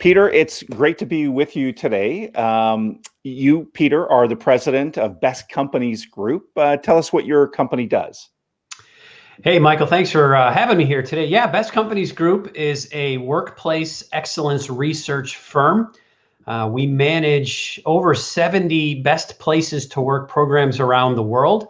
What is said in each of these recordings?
Peter, it's great to be with you today. You, Peter, are the president of Best Companies Group. Tell us what your company does. Hey, Michael, thanks for having me here today. Yeah, Best Companies Group is a workplace excellence research firm. We manage over 70 best places to work programs around the world.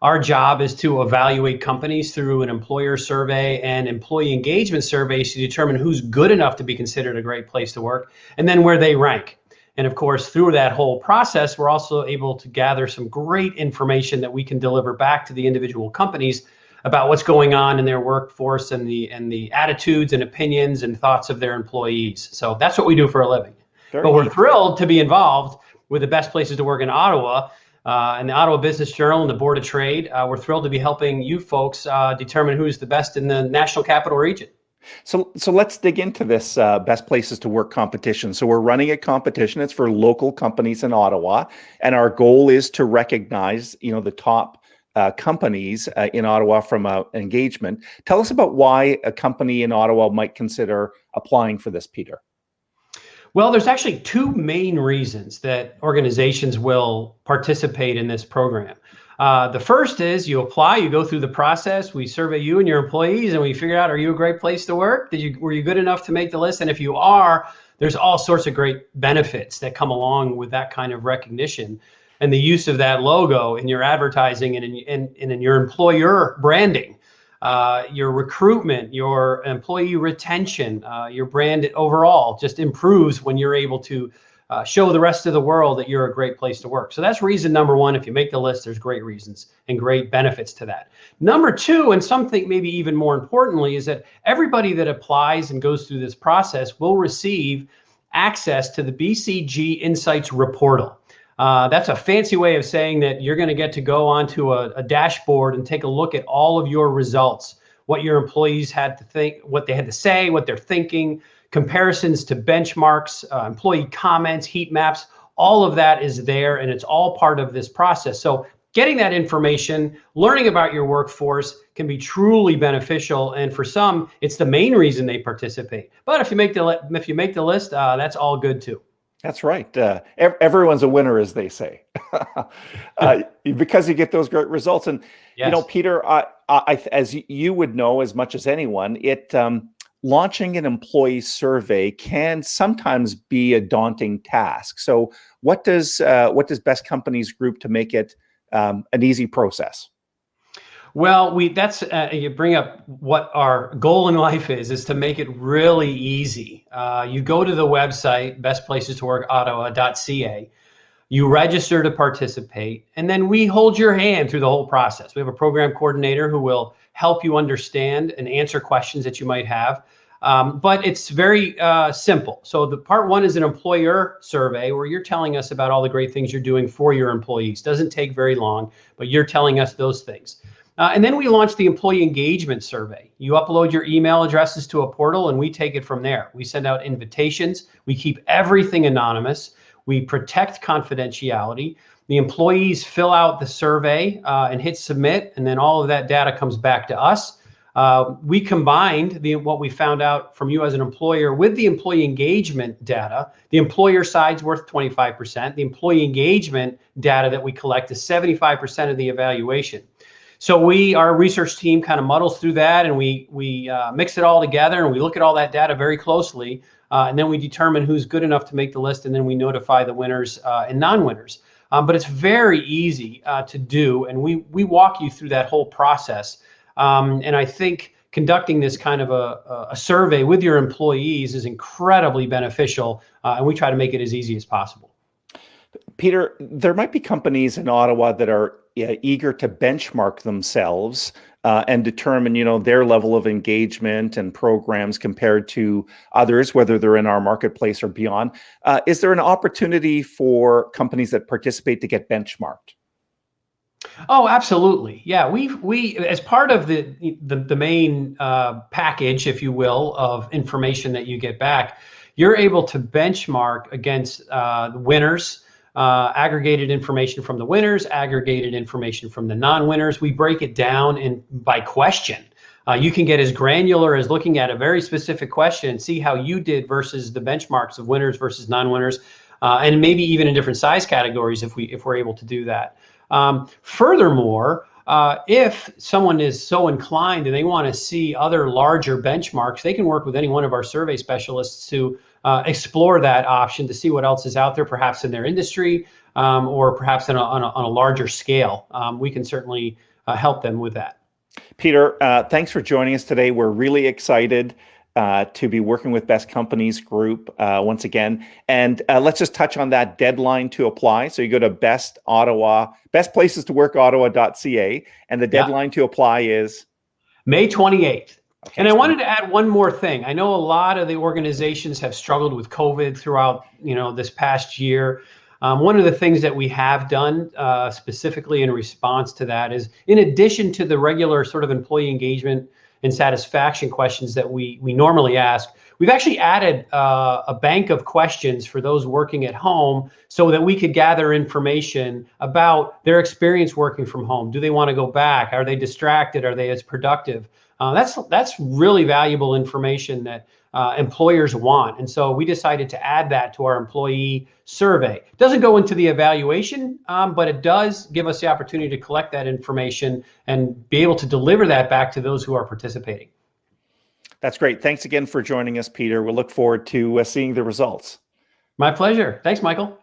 Our job is to evaluate companies through an employer survey and employee engagement surveys to determine who's good enough to be considered a great place to work, and then where they rank. And of course, through that whole process, we're also able to gather some great information that we can deliver back to the individual companies about what's going on in their workforce and the attitudes and opinions and thoughts of their employees. So that's what we do for a living. But we're thrilled to be involved with the best places to work in Ottawa, and the Ottawa Business Journal and the Board of Trade. We're thrilled to be helping you folks determine who's the best in the National Capital Region. So let's dig into this best places to work competition. So we're running a competition. It's for local companies in Ottawa, and our goal is to recognize, the top companies in Ottawa from engagement. Tell us about why a company in Ottawa might consider applying for this, Peter. Well, there's actually two main reasons that organizations will participate in this program. The first is you apply, you go through the process, we survey you and your employees, and we figure out, are you a great place to work? Were you good enough to make the list? And if you are, there's all sorts of great benefits that come along with that kind of recognition and the use of that logo in your advertising and in your employer branding, your recruitment, your employee retention, your brand overall just improves when you're able to show the rest of the world that you're a great place to work. So that's reason number one. If you make the list, there's great reasons and great benefits to that. Number two, and something maybe even more importantly, is that everybody that applies and goes through this process will receive access to the BCG Insights Reportal. That's a fancy way of saying that you're going to get to go onto a dashboard and take a look at all of your results, what your employees had to think, what they had to say, what they're thinking, comparisons to benchmarks, employee comments, heat maps, all of that is there, and it's all part of this process. So getting that information, learning about your workforce can be truly beneficial, and for some, it's the main reason they participate. But if you make the list, that's all good too. That's right. Everyone's a winner, as they say, because you get those great results. And, yes. Peter, as you would know as much as anyone, launching an employee survey can sometimes be a daunting task. So what does Best Companies Group to make it an easy process? Well, you bring up what our goal in life is to make it really easy. You go to the website, bestplacesToWorkOttawa.ca, you register to participate, and then we hold your hand through the whole process. We have a program coordinator who will help you understand and answer questions that you might have. But it's very simple. So the part one is an employer survey where you're telling us about all the great things you're doing for your employees. Doesn't take very long, but you're telling us those things. And then we launched the employee engagement survey. You upload your email addresses to a portal and we take it from there. We send out invitations. We keep everything anonymous. We protect confidentiality. The employees fill out the survey and hit submit, and then all of that data comes back to us. We combined what we found out from you as an employer with the employee engagement data. The employer side's worth 25%. The employee engagement data that we collect is 75% of the evaluation. So our research team kind of muddles through that, and we mix it all together, and we look at all that data very closely, and then we determine who's good enough to make the list, and then we notify the winners and non-winners. But it's very easy to do, and we walk you through that whole process. And I think conducting this kind of a survey with your employees is incredibly beneficial, and we try to make it as easy as possible. Peter, there might be companies in Ottawa that are eager to benchmark themselves and determine, their level of engagement and programs compared to others, whether they're in our marketplace or beyond. Is there an opportunity for companies that participate to get benchmarked? Oh, absolutely. Yeah, we as part of the main package, if you will, of information that you get back, you're able to benchmark against the winners, aggregated information from the winners, aggregated information from the non-winners. We break it down by question. You can get as granular as looking at a very specific question and see how you did versus the benchmarks of winners versus non-winners, and maybe even in different size categories if we're able to do that. Furthermore, if someone is so inclined and they want to see other larger benchmarks, they can work with any one of our survey specialists to explore that option to see what else is out there, perhaps in their industry, or perhaps on a larger scale. We can certainly help them with that. Peter, thanks for joining us today. We're really excited to be working with Best Companies Group once again. And let's just touch on that deadline to apply. So you go to bestplacestoworkottawa.ca, and the deadline to apply is May 28th. okay, And I wanted to add one more thing. I know a lot of the organizations have struggled with COVID throughout, this past year. One of the things that we have done specifically in response to that is, in addition to the regular sort of employee engagement and satisfaction questions that we normally ask, we've actually added a bank of questions for those working at home so that we could gather information about their experience working from home. Do they want to go back? Are they distracted? Are they as productive? That's really valuable information that employers want. And so we decided to add that to our employee survey. It doesn't go into the evaluation, but it does give us the opportunity to collect that information and be able to deliver that back to those who are participating. That's great. Thanks again for joining us, Peter. We'll look forward to seeing the results. My pleasure. Thanks, Michael.